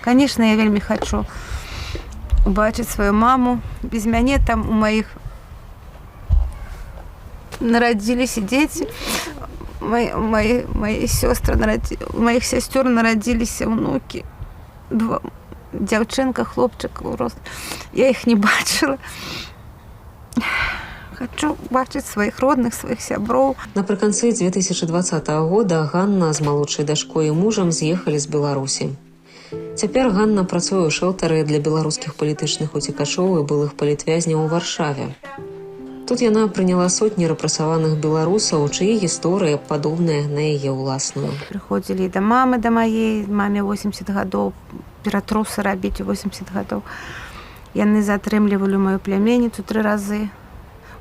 Конечно, я вельмі хочу убачыць свою маму. Без мяне там у моих народились дети. Мои сестры, у моих сестер народились внуки. Дзяўчынка, хлопчик рост. Я их не бачила. Хочу бачыць сваіх родных, сваіх сяброў. Напрыканцы 2020 года Ганна з малодшай дачкой і мужам з'ехалі з Беларусі. Цяпер Ганна працуе ў шэлтары для беларускіх палітычных уцекачоў і былых палітвязняў у Варшаве. Тут яна прыняла сотні рэпрэсаваных беларусаў, чые гісторыя падобная на яе ўласную. Прыходзілі да мамы, да маей, маме 80 гадоў, ператрусы рабіць у 80 гадоў. Яны затрымлівалі мою пляменніцу 3 разы.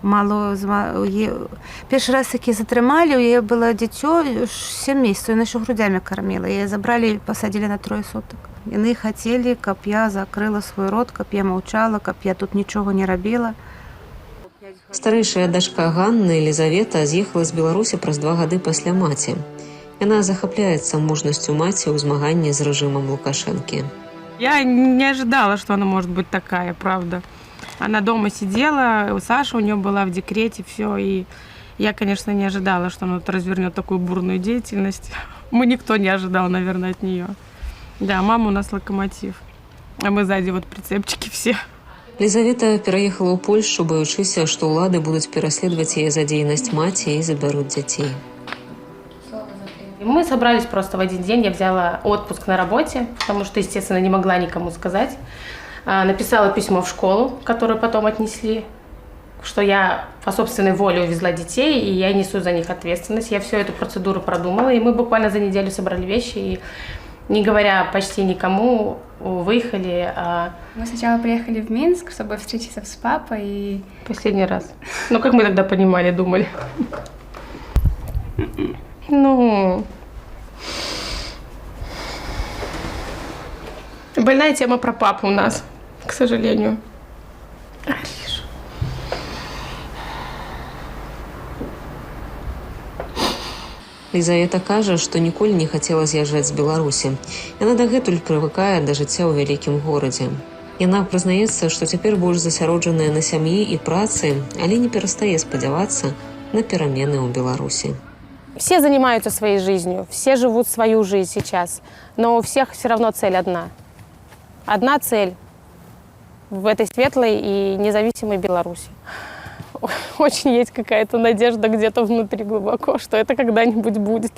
Першы раз, які затрымалі, у яе было дзіцё 7 месяцаў, яна яшчэ грудзямі карміла. Яе забралі і пасадзілі на 3 сутак. Яны хацелі, каб я закрыла свой рот, каб я маўчала, каб я тут нічога не рабіла. Старэйшая дачка Ганны, Елізавета, з'ехала з Беларусі праз 2 гады пасля маці. Яна захапляецца мужнасцю маці ў змаганні з рэжымам Лукашэнкі. Я не ожидала, что она может быть такая, правда. Она дома сидела, Саша у нее была в декрете, все. И я, конечно, не ожидала, что она развернет такую бурную деятельность. Мы никто не ожидал, наверное, от нее. Да, мама у нас локомотив. А мы сзади вот прицепчики все. Елізавета пераехала ў Польшчу, баючыся, што ўлады будуць пераследаваць яе за дзейнасць маці і забяруць дзяцей. Мы собрались просто в один день, я взяла отпуск на работе, потому что, естественно, не могла никому сказать. Написала письмо в школу, которое потом отнесли, что я по собственной воле увезла детей, и я несу за них ответственность. Я всю эту процедуру продумала, и мы буквально за неделю собрали вещи, и, не говоря почти никому, выехали. Мы сначала приехали в Минск, чтобы встретиться с папой. И... Последний раз. Ну, как мы тогда понимали, думали. Ну, больная тема про папу у нас, к сожалению. Ариш. Елізавета кажа, што ніколі не хацела з'язджаць з Беларусі. Яна дагэтуль прывыкае да жыцця ў вялікім горадзе. Яна прызнаецца, што цяпер больш засяроджаная на сям'і і працы, але не перастае спадзявацца на перамены ў Беларусі. Все занимаются своей жизнью, все живут свою жизнь сейчас, но у всех все равно цель одна. Одна цель в этой светлой и независимой Беларуси. Очень есть какая-то надежда где-то внутри глубоко, что это когда-нибудь будет.